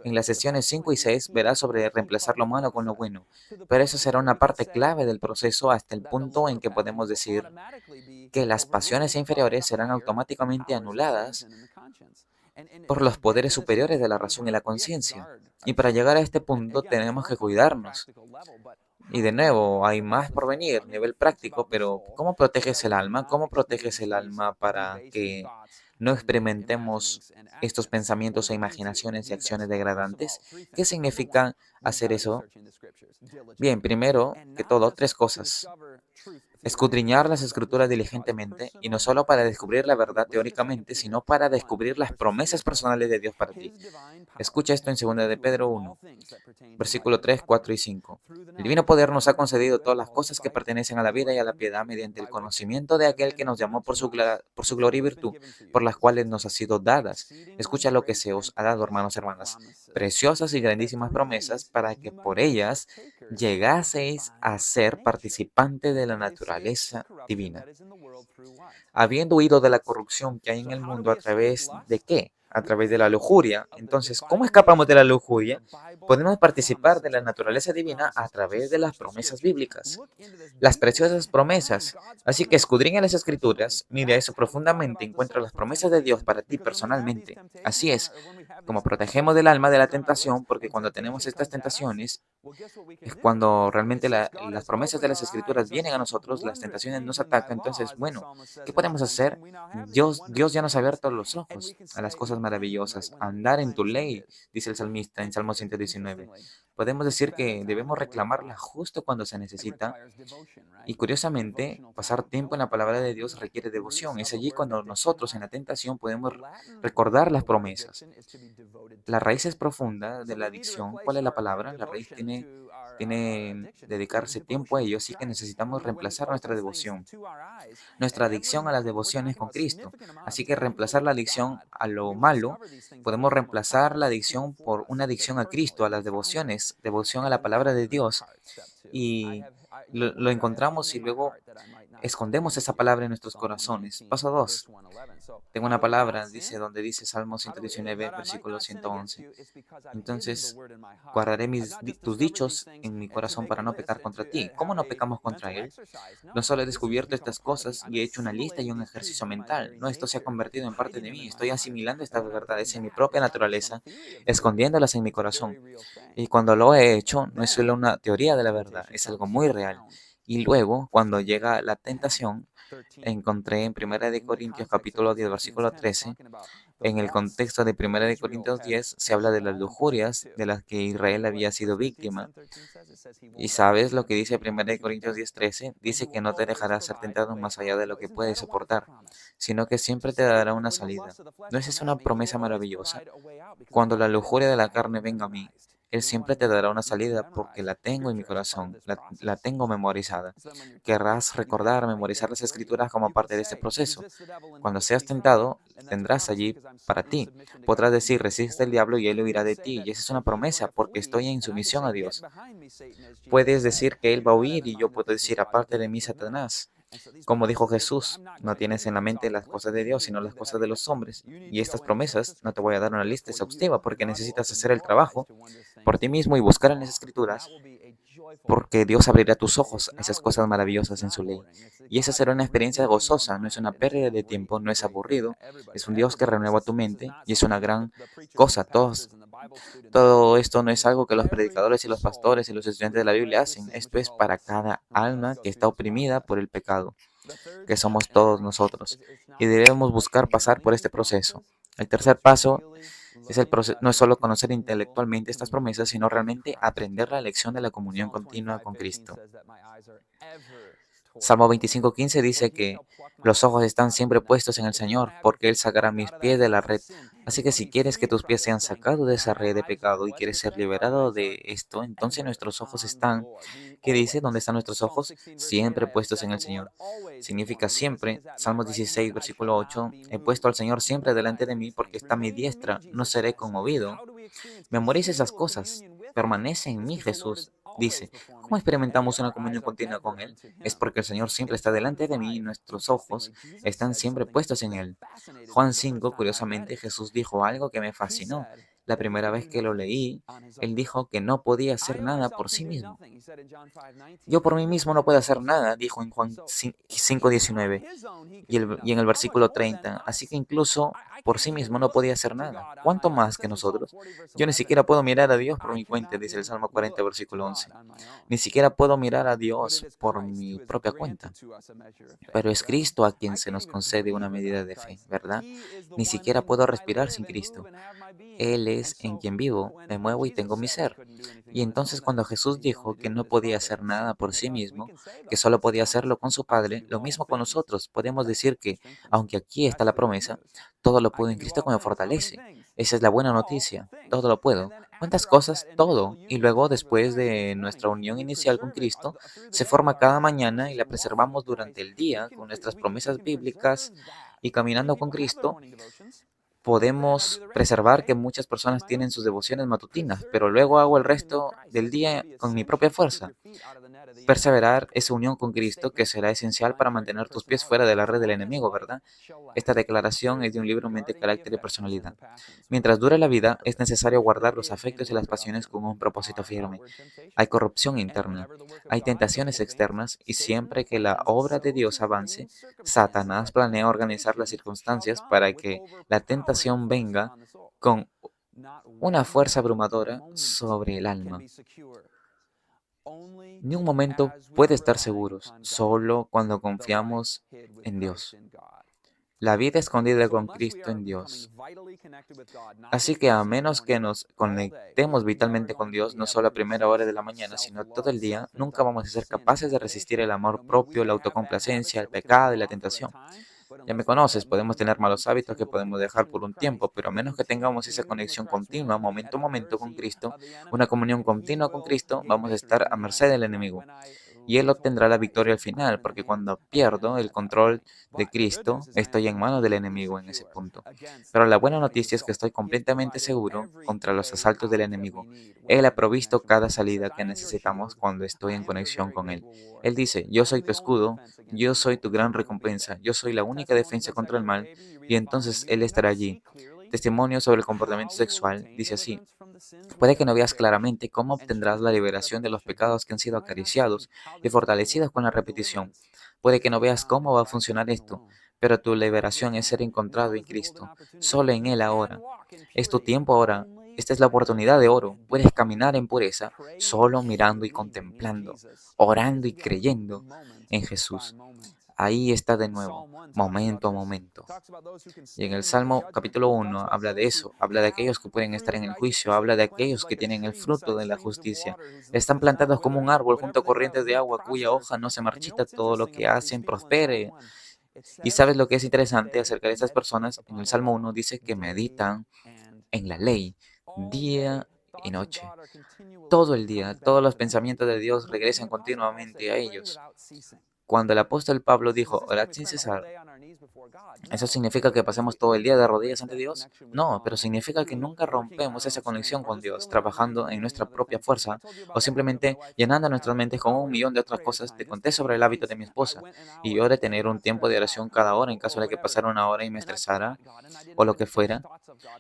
S1: En las sesiones 5 y 6 verás sobre reemplazar lo malo con lo bueno, pero eso será una parte clave del proceso hasta el punto en que podemos decir que las pasiones inferiores serán automáticamente anuladas por los poderes superiores de la razón y la conciencia. Y para llegar a este punto tenemos que cuidarnos. Y de nuevo, hay más por venir, nivel práctico, pero ¿cómo proteges el alma? ¿Cómo proteges el alma para que no experimentemos estos pensamientos e imaginaciones y acciones degradantes? ¿Qué significa hacer eso? Bien, primero que todo, tres cosas. Escudriñar las escrituras diligentemente, y no solo para descubrir la verdad teóricamente, sino para descubrir las promesas personales de Dios para ti. Escucha esto en 2 de Pedro 1, versículo 3, 4 y 5. El divino poder nos ha concedido todas las cosas que pertenecen a la vida y a la piedad mediante el conocimiento de aquel que nos llamó por su gloria y virtud, por las cuales nos ha sido dadas. Escucha lo que se os ha dado, hermanos y hermanas, preciosas y grandísimas promesas para que por ellas llegaseis a ser participantes de la naturaleza divina, habiendo huido de la corrupción que hay en el mundo a través de qué? A través de la lujuria. Entonces, ¿cómo escapamos de la lujuria? Podemos participar de la naturaleza divina a través de las promesas bíblicas, las preciosas promesas. Así que escudriña las escrituras, mira eso profundamente, encuentra las promesas de Dios para ti personalmente. Así es, como protegemos del alma de la tentación, porque cuando tenemos estas tentaciones, es cuando realmente las promesas de las escrituras vienen a nosotros, las tentaciones nos atacan. Entonces, bueno, ¿qué podemos hacer? Dios ya nos ha abierto los ojos a las cosas maravillosas. Andar en tu ley, dice el salmista en Salmo 119. Podemos decir que debemos reclamarla justo cuando se necesita. Y curiosamente, pasar tiempo en la palabra de Dios requiere devoción. Es allí cuando nosotros en la tentación podemos recordar las promesas. La raíz es profunda de la adicción. ¿Cuál es la palabra? La raíz tiene dedicarse tiempo a ello, así que necesitamos reemplazar nuestra devoción, nuestra adicción a las devociones con Cristo. Así que reemplazar la adicción a lo malo, podemos reemplazar la adicción por una adicción a Cristo, a las devociones, devoción a la palabra de Dios. Y lo encontramos y luego escondemos esa palabra en nuestros corazones. Paso 2. Tengo una palabra, dice, donde dice Salmo 119, versículo 111. Entonces, guardaré tus dichos en mi corazón para no pecar contra ti. ¿Cómo no pecamos contra Él? No solo he descubierto estas cosas y he hecho una lista y un ejercicio mental. No, esto se ha convertido en parte de mí. Estoy asimilando estas verdades en mi propia naturaleza, escondiéndolas en mi corazón. Y cuando lo he hecho, no es solo una teoría de la verdad, es algo muy real. Y luego, cuando llega la tentación, encontré en 1 de Corintios capítulo 10, versículo 13, En el contexto de 1 Corintios 10 se habla de las lujurias de las que Israel había sido víctima. ¿Y sabes lo que dice 1 Corintios 10:13? Dice que no te dejará ser tentado más allá de lo que puedes soportar, sino que siempre te dará una salida. ¿No es esa una promesa maravillosa? Cuando la lujuria de la carne venga a mí, Él siempre te dará una salida porque la tengo en mi corazón, la tengo memorizada. Querrás recordar, memorizar las escrituras como parte de este proceso. Cuando seas tentado, tendrás allí para ti. Podrás decir, resiste el diablo y él huirá de ti. Y esa es una promesa porque estoy en sumisión a Dios. Puedes decir que él va a huir y yo puedo decir, aparte de mí, Satanás. Como dijo Jesús, no tienes en la mente las cosas de Dios, sino las cosas de los hombres. Y estas promesas, no te voy a dar una lista exhaustiva porque necesitas hacer el trabajo por ti mismo y buscar en las escrituras, porque Dios abrirá tus ojos a esas cosas maravillosas en su ley. Y esa será una experiencia gozosa, no es una pérdida de tiempo, no es aburrido, es un Dios que renueva tu mente y es una gran cosa. Todo esto no es algo que los predicadores y los pastores y los estudiantes de la Biblia hacen, esto es para cada alma que está oprimida por el pecado, que somos todos nosotros, y debemos buscar pasar por este proceso. El tercer paso es no es solo conocer intelectualmente estas promesas, sino realmente aprender la lección de la comunión continua con Cristo. Salmo 25:15 dice que los ojos están siempre puestos en el Señor, porque Él sacará mis pies de la red. Así que si quieres que tus pies sean sacados de esa red de pecado y quieres ser liberado de esto, entonces nuestros ojos están, ¿qué dice? ¿Dónde están nuestros ojos? Siempre puestos en el Señor. Significa siempre, Salmos 16, versículo 8, he puesto al Señor siempre delante de mí porque está a mi diestra, no seré conmovido. Memoriza esas cosas. Permanece en mí, Jesús. Dice, ¿cómo experimentamos una comunión continua con Él? Es porque el Señor siempre está delante de mí y nuestros ojos están siempre puestos en Él. Juan 5, curiosamente, Jesús dijo algo que me fascinó. La primera vez que lo leí, Él dijo que no podía hacer nada por sí mismo. Yo por mí mismo no puedo hacer nada, dijo en Juan 5:19 y en el versículo 30. Así que incluso por sí mismo no podía hacer nada. ¿Cuánto más que nosotros? Yo ni siquiera puedo mirar a Dios por mi cuenta, dice el Salmo 40, versículo 11. Ni siquiera puedo mirar a Dios por mi propia cuenta. Pero es Cristo a quien se nos concede una medida de fe, ¿verdad? Ni siquiera puedo respirar sin Cristo. Él es en quien vivo, me muevo y tengo mi ser. Y entonces cuando Jesús dijo que no podía hacer nada por sí mismo, que solo podía hacerlo con su Padre, lo mismo con nosotros. Podemos decir que, aunque aquí está la promesa, todo lo puedo en Cristo que me fortalece. Esa es la buena noticia. Todo lo puedo. ¿Cuántas cosas? Todo. Y luego, después de nuestra unión inicial con Cristo, se forma cada mañana y la preservamos durante el día con nuestras promesas bíblicas y caminando con Cristo. Podemos preservar que muchas personas tienen sus devociones matutinas, pero luego hago el resto del día con mi propia fuerza. Perseverar esa unión con Cristo que será esencial para mantener tus pies fuera de la red del enemigo, ¿verdad? Esta declaración es de un libro Mente, Carácter y Personalidad. Mientras dure la vida, es necesario guardar los afectos y las pasiones con un propósito firme. Hay corrupción interna, hay tentaciones externas y siempre que la obra de Dios avance, Satanás planea organizar las circunstancias para que la tentación venga con una fuerza abrumadora sobre el alma. Ni un momento puede estar seguros, solo cuando confiamos en Dios. La vida escondida con Cristo en Dios. Así que a menos que nos conectemos vitalmente con Dios, no solo a primera hora de la mañana, sino todo el día, nunca vamos a ser capaces de resistir el amor propio, la autocomplacencia, el pecado y la tentación. Ya me conoces, podemos tener malos hábitos que podemos dejar por un tiempo, pero a menos que tengamos esa conexión continua, momento a momento con Cristo, una comunión continua con Cristo, vamos a estar a merced del enemigo. Y Él obtendrá la victoria al final, porque cuando pierdo el control de Cristo, estoy en manos del enemigo en ese punto. Pero la buena noticia es que estoy completamente seguro contra los asaltos del enemigo. Él ha provisto cada salida que necesitamos cuando estoy en conexión con Él. Él dice, yo soy tu escudo, yo soy tu gran recompensa, yo soy la única defensa contra el mal, y entonces Él estará allí. Testimonio sobre el comportamiento sexual dice así, puede que no veas claramente cómo obtendrás la liberación de los pecados que han sido acariciados y fortalecidos con la repetición. Puede que no veas cómo va a funcionar esto, pero tu liberación es ser encontrado en Cristo, solo en Él ahora. Es tu tiempo ahora. Esta es la oportunidad de oro. Puedes caminar en pureza solo mirando y contemplando, orando y creyendo en Jesús. Ahí está de nuevo, momento a momento. Y en el Salmo capítulo 1 habla de eso, habla de aquellos que pueden estar en el juicio, habla de aquellos que tienen el fruto de la justicia. Están plantados como un árbol junto a corrientes de agua cuya hoja no se marchita, todo lo que hacen prospere. ¿Y sabes lo que es interesante acerca de estas personas? En el Salmo 1 dice que meditan en la ley día y noche. Todo el día, todos los pensamientos de Dios regresan continuamente a ellos. Cuando el apóstol Pablo dijo, orad sin cesar, ¿eso significa que pasemos todo el día de rodillas ante Dios? No, pero significa que nunca rompemos esa conexión con Dios, trabajando en nuestra propia fuerza o simplemente llenando nuestras mentes con un millón de otras cosas. Te conté sobre el hábito de mi esposa y yo de tener un tiempo de oración cada hora en caso de que pasara una hora y me estresara o lo que fuera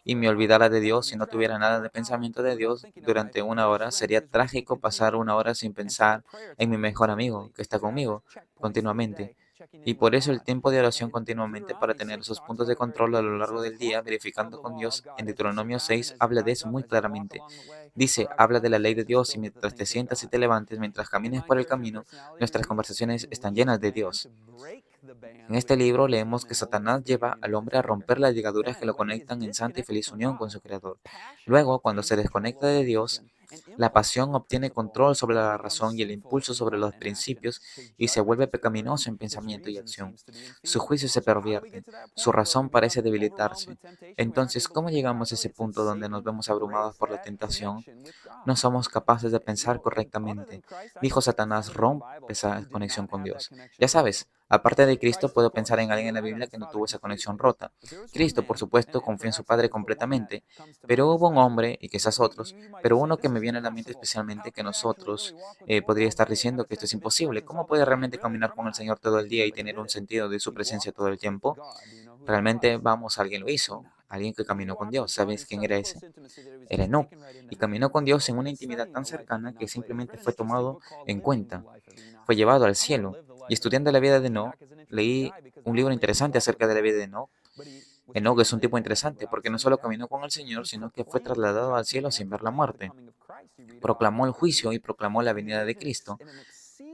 S1: y me olvidara de Dios si no tuviera nada de pensamiento de Dios durante una hora. Sería trágico pasar una hora sin pensar en mi mejor amigo que está conmigo continuamente. Y por eso el tiempo de oración continuamente para tener esos puntos de control a lo largo del día, verificando con Dios, en Deuteronomio 6 habla de eso muy claramente. Dice, habla de la ley de Dios y mientras te sientas y te levantes, mientras camines por el camino, nuestras conversaciones están llenas de Dios. En este libro leemos que Satanás lleva al hombre a romper las ligaduras que lo conectan en santa y feliz unión con su Creador. Luego, cuando se desconecta de Dios, la pasión obtiene control sobre la razón y el impulso sobre los principios y se vuelve pecaminoso en pensamiento y acción. Su juicio se pervierte, su razón parece debilitarse. Entonces, ¿cómo llegamos a ese punto donde nos vemos abrumados por la tentación? No somos capaces de pensar correctamente. Dijo Satanás, rompe esa conexión con Dios. Ya sabes, aparte de Cristo, puedo pensar en alguien en la Biblia que no tuvo esa conexión rota. Cristo, por supuesto, confió en su Padre completamente, pero hubo un hombre, y quizás otros, pero uno que me viene a la mente especialmente que nosotros podría estar diciendo que esto es imposible. ¿Cómo puede realmente caminar con el Señor todo el día y tener un sentido de su presencia todo el tiempo? Realmente, vamos, alguien lo hizo, alguien que caminó con Dios. ¿Sabes quién era ese? Era Enoch, y caminó con Dios en una intimidad tan cercana que simplemente fue tomado en cuenta, fue llevado al cielo. Y estudiando la vida de Enoch, leí un libro interesante acerca de la vida de Enoch. Enoch es un tipo interesante porque no solo caminó con el Señor, sino que fue trasladado al cielo sin ver la muerte. Proclamó el juicio y proclamó la venida de Cristo.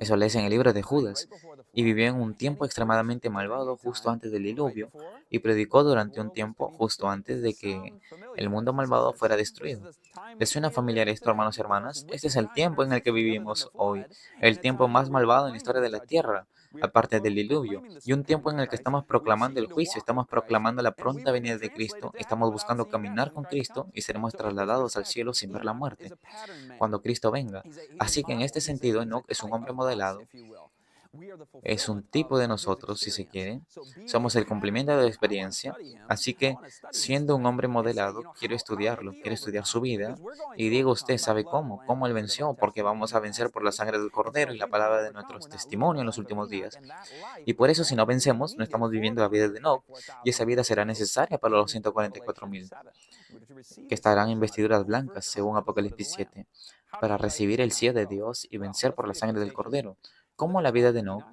S1: Eso lees en el libro de Judas. Y vivió en un tiempo extremadamente malvado justo antes del diluvio, y predicó durante un tiempo justo antes de que el mundo malvado fuera destruido. ¿Les suena familiar esto, hermanos y hermanas? Este es el tiempo en el que vivimos hoy, el tiempo más malvado en la historia de la tierra, aparte del diluvio, y un tiempo en el que estamos proclamando el juicio, estamos proclamando la pronta venida de Cristo, estamos buscando caminar con Cristo y seremos trasladados al cielo sin ver la muerte cuando Cristo venga. Así que en este sentido, Enoch es un hombre modelado, es un tipo de nosotros, si se quiere. Somos el cumplimiento de la experiencia. Así que, siendo un hombre modelado, quiero estudiarlo, quiero estudiar su vida. Y digo, usted sabe cómo él venció, porque vamos a vencer por la sangre del Cordero y la palabra de nuestros testimonios en los últimos días. Y por eso, si no vencemos, no estamos viviendo la vida de Enoch, y esa vida será necesaria para los 144,000 que estarán en vestiduras blancas, según Apocalipsis 7, para recibir el sí de Dios y vencer por la sangre del Cordero. ¿Cómo la vida de Enoch?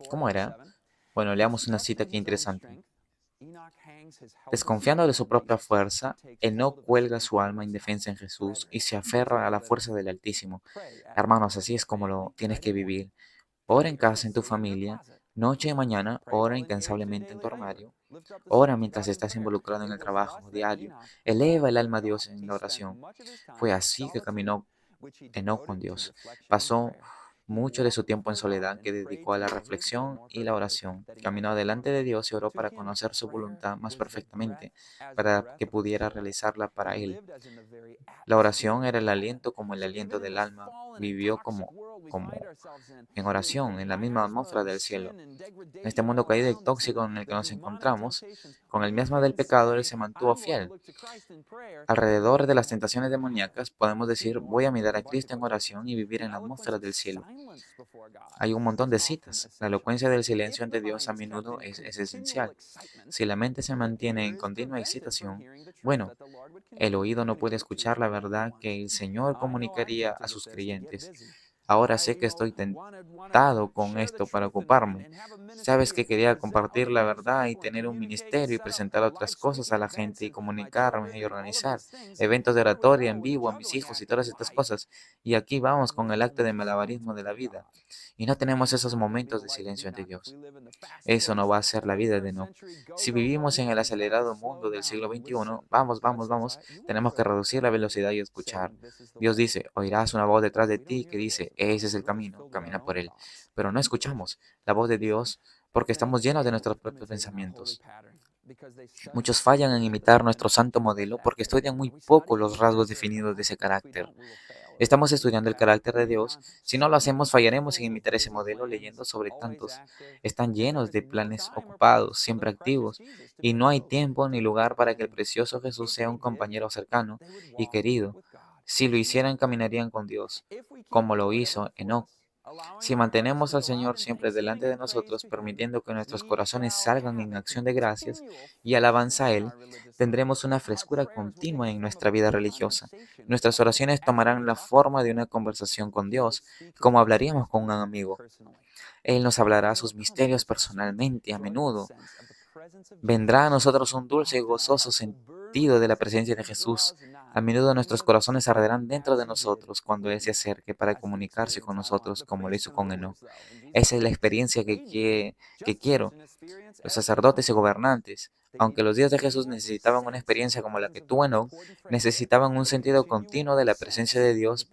S1: ¿Cómo era? Bueno, leamos una cita aquí interesante. Desconfiando de su propia fuerza, Enoch cuelga su alma indefensa en Jesús y se aferra a la fuerza del Altísimo. Hermanos, así es como lo tienes que vivir. Ora en casa, en tu familia, noche y mañana, ora incansablemente en tu armario. Ora mientras estás involucrado en el trabajo diario. Eleva el alma a Dios en la oración. Fue así que caminó Enoch con Dios. Pasó mucho de su tiempo en soledad que dedicó a la reflexión y la oración. Caminó delante de Dios y oró para conocer su voluntad más perfectamente, para que pudiera realizarla para él. La oración era el aliento como el aliento del alma. Vivió como en oración, en la misma atmósfera del cielo. En este mundo caído y tóxico en el que nos encontramos, con el miasma del pecado, Él se mantuvo fiel. Alrededor de las tentaciones demoníacas, podemos decir, voy a mirar a Cristo en oración y vivir en la atmósfera del cielo. Hay un montón de citas. La elocuencia del silencio ante Dios a menudo es esencial. Si la mente se mantiene en continua excitación, bueno, el oído no puede escuchar la verdad que el Señor comunicaría a sus creyentes. Ahora sé que estoy tentado con esto para ocuparme. Sabes que quería compartir la verdad y tener un ministerio y presentar otras cosas a la gente y comunicarme y organizar eventos de oratoria en vivo a mis hijos y todas estas cosas. Y aquí vamos con el acto de malabarismo de la vida. Y no tenemos esos momentos de silencio ante Dios. Eso no va a ser la vida de Enoch. Si vivimos en el acelerado mundo del siglo XXI, vamos, tenemos que reducir la velocidad y escuchar. Dios dice, oirás una voz detrás de ti que dice, ese es el camino, camina por él. Pero no escuchamos la voz de Dios porque estamos llenos de nuestros propios pensamientos. Muchos fallan en imitar nuestro santo modelo porque estudian muy poco los rasgos definidos de ese carácter. Estamos estudiando el carácter de Dios. Si no lo hacemos, fallaremos en imitar ese modelo leyendo sobre tantos. Están llenos de planes ocupados, siempre activos, y no hay tiempo ni lugar para que el precioso Jesús sea un compañero cercano y querido. Si lo hicieran, caminarían con Dios, como lo hizo Enoc. Si mantenemos al Señor siempre delante de nosotros, permitiendo que nuestros corazones salgan en acción de gracias y alabanza a Él, tendremos una frescura continua en nuestra vida religiosa. Nuestras oraciones tomarán la forma de una conversación con Dios, como hablaríamos con un amigo. Él nos hablará sus misterios personalmente a menudo. Vendrá a nosotros un dulce y gozoso sentido de la presencia de Jesús. A menudo nuestros corazones arderán dentro de nosotros cuando Él se acerque para comunicarse con nosotros como lo hizo con Enoch. Esa es la experiencia que quiero. Los sacerdotes y gobernantes, aunque los días de Jesús necesitaban una experiencia como la que tuvo Enoch, necesitaban un sentido continuo de la presencia de Dios.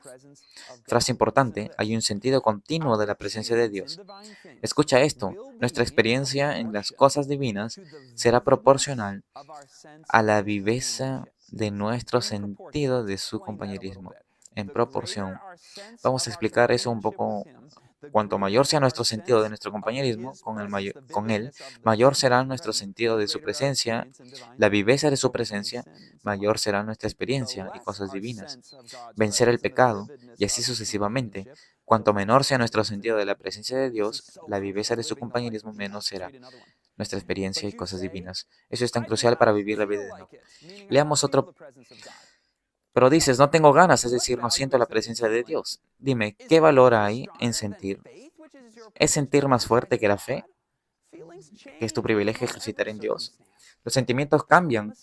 S1: Frase importante, hay un sentido continuo de la presencia de Dios. Escucha esto, nuestra experiencia en las cosas divinas será proporcional a la viveza de nuestro sentido de su compañerismo. En proporción. Vamos a explicar eso un poco. Cuanto mayor sea nuestro sentido de nuestro compañerismo con Él, mayor será nuestro sentido de su presencia, la viveza de su presencia, mayor será nuestra experiencia y cosas divinas. Vencer el pecado, y así sucesivamente. Cuanto menor sea nuestro sentido de la presencia de Dios, la viveza de su compañerismo menos será nuestra experiencia y cosas divinas. Eso es tan crucial para vivir la vida de Enoch. Leamos otro. Pero dices, no tengo ganas, es decir, no siento la presencia de Dios. Dime, ¿qué valor hay en sentir? ¿Es sentir más fuerte que la fe? ¿Que es tu privilegio ejercitar en Dios? Los sentimientos cambian,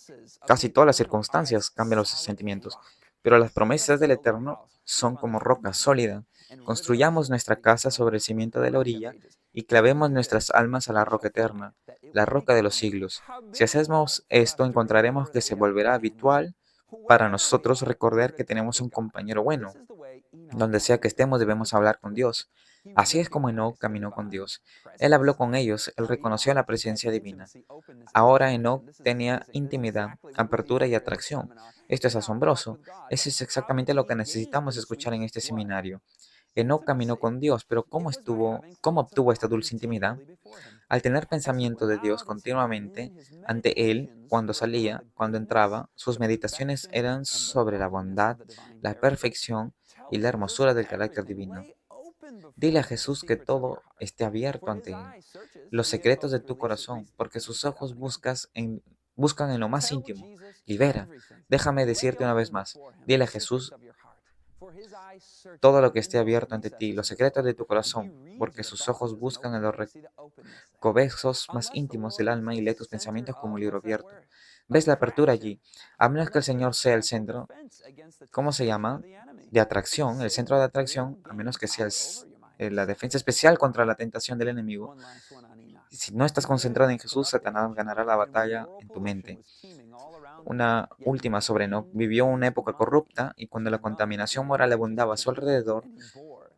S1: casi todas las circunstancias cambian los sentimientos, pero las promesas del Eterno son como roca sólida. Construyamos nuestra casa sobre el cimiento de la orilla y clavemos nuestras almas a la roca eterna, la roca de los siglos. Si hacemos esto, encontraremos que se volverá habitual para nosotros recordar que tenemos un compañero bueno. Donde sea que estemos debemos hablar con Dios. Así es como Enoch caminó con Dios. Él habló con ellos, él reconoció la presencia divina. Ahora Enoch tenía intimidad, apertura y atracción. Esto es asombroso. Eso es exactamente lo que necesitamos escuchar en este seminario. Enoch caminó con Dios, pero cómo obtuvo esta dulce intimidad? Al tener pensamiento de Dios continuamente ante él, cuando salía, cuando entraba, sus meditaciones eran sobre la bondad, la perfección y la hermosura del carácter divino. Dile a Jesús que todo esté abierto ante él, los secretos de tu corazón, porque sus ojos buscan en lo más íntimo. Libera. Déjame decirte una vez más. Dile a Jesús todo lo que esté abierto ante ti, los secretos de tu corazón, porque sus ojos buscan en los recovecos más íntimos del alma y lee tus pensamientos como un libro abierto. ¿Ves la apertura allí? A menos que el Señor sea el centro, ¿cómo se llama? De atracción, el centro de atracción, a menos que sea la defensa especial contra la tentación del enemigo. Si no estás concentrado en Jesús, Satanás ganará la batalla en tu mente. Una última sobre Enoch. Vivió una época corrupta y cuando la contaminación moral abundaba a su alrededor,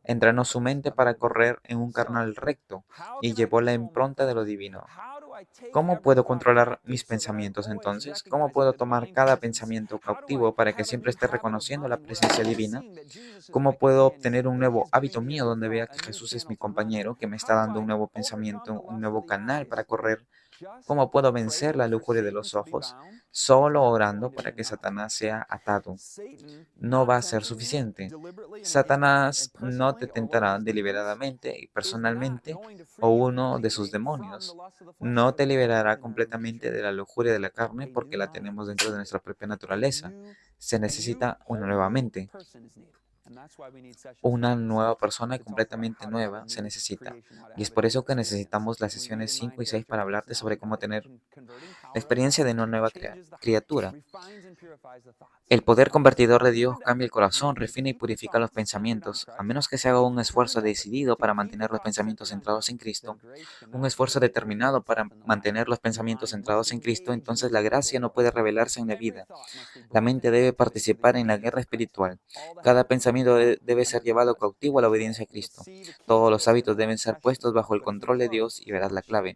S1: entrenó su mente para correr en un carnal recto y llevó la impronta de lo divino. ¿Cómo puedo controlar mis pensamientos entonces? ¿Cómo puedo tomar cada pensamiento cautivo para que siempre esté reconociendo la presencia divina? ¿Cómo puedo obtener un nuevo hábito mío donde vea que Jesús es mi compañero, que me está dando un nuevo pensamiento, un nuevo canal para correr? ¿Cómo puedo vencer la lujuria de los ojos? Solo orando para que Satanás sea atado. No va a ser suficiente. Satanás no te tentará deliberadamente y personalmente o uno de sus demonios. No te liberará completamente de la lujuria de la carne porque la tenemos dentro de nuestra propia naturaleza. Se necesita una nueva mente. Una nueva persona completamente nueva se necesita. Y es por eso que necesitamos las sesiones 5 y 6 para hablarte sobre cómo tener la experiencia de una nueva criatura. El poder convertidor de Dios cambia el corazón, refina y purifica los pensamientos. A menos que se haga un esfuerzo decidido para mantener los pensamientos centrados en Cristo, un esfuerzo determinado para mantener los pensamientos centrados en Cristo, entonces la gracia no puede revelarse en la vida. La mente debe participar en la guerra espiritual. Cada pensamiento debe ser llevado cautivo a la obediencia a Cristo. Todos los hábitos deben ser puestos bajo el control de Dios y verás la clave.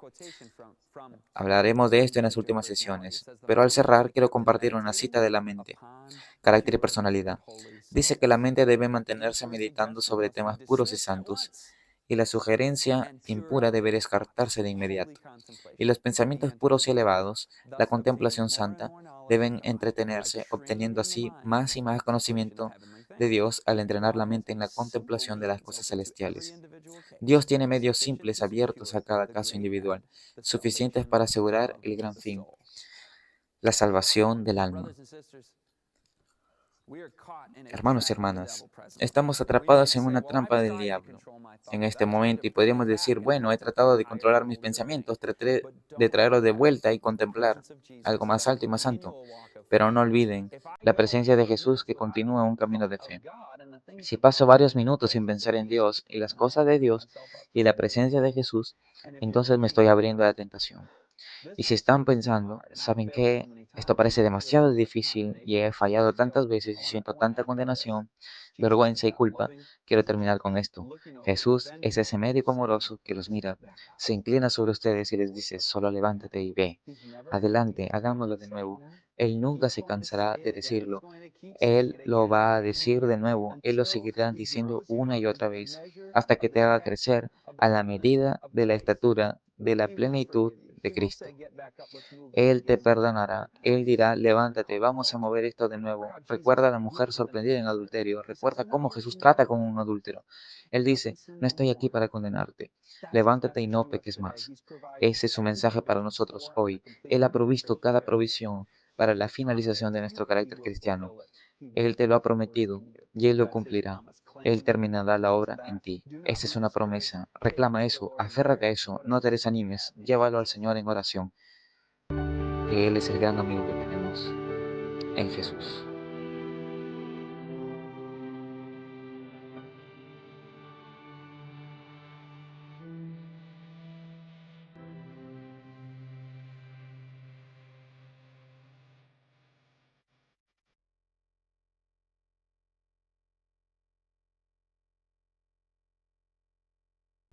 S1: Hablaremos de esto en las últimas sesiones, pero al cerrar quiero compartir una cita de la mente. Carácter y personalidad. Dice que la mente debe mantenerse meditando sobre temas puros y santos, y la sugerencia impura debe descartarse de inmediato. Y los pensamientos puros y elevados, la contemplación santa, deben entretenerse, obteniendo así más y más conocimiento de Dios al entrenar la mente en la contemplación de las cosas celestiales. Dios tiene medios simples abiertos a cada caso individual, suficientes para asegurar el gran fin, la salvación del alma. Hermanos y hermanas, estamos atrapados en una trampa del diablo en este momento y podríamos decir, bueno, he tratado de controlar mis pensamientos, traté de traerlos de vuelta y contemplar algo más alto y más santo. Pero no olviden la presencia de Jesús que continúa un camino de fe. Si paso varios minutos sin pensar en Dios y las cosas de Dios y la presencia de Jesús, entonces me estoy abriendo a la tentación. Y si están pensando, ¿saben qué? Esto parece demasiado difícil y he fallado tantas veces y siento tanta condenación, vergüenza y culpa. Quiero terminar con esto. Jesús es ese médico amoroso que los mira, se inclina sobre ustedes y les dice, solo levántate y ve. Adelante, hagámoslo de nuevo. Él nunca se cansará de decirlo. Él lo va a decir de nuevo. Él lo seguirá diciendo una y otra vez hasta que te haga crecer a la medida de la estatura de la plenitud de Cristo. Él te perdonará. Él dirá, levántate, vamos a mover esto de nuevo. Recuerda a la mujer sorprendida en adulterio. Recuerda cómo Jesús trata con un adúltero. Él dice, no estoy aquí para condenarte. Levántate y no peques más. Ese es su mensaje para nosotros hoy. Él ha provisto cada provisión para la finalización de nuestro carácter cristiano. Él te lo ha prometido y Él lo cumplirá. Él terminará la obra en ti. Esa es una promesa. Reclama eso, aférrate a eso, no te desanimes, llévalo al Señor en oración, que Él es el gran amigo que tenemos en Jesús.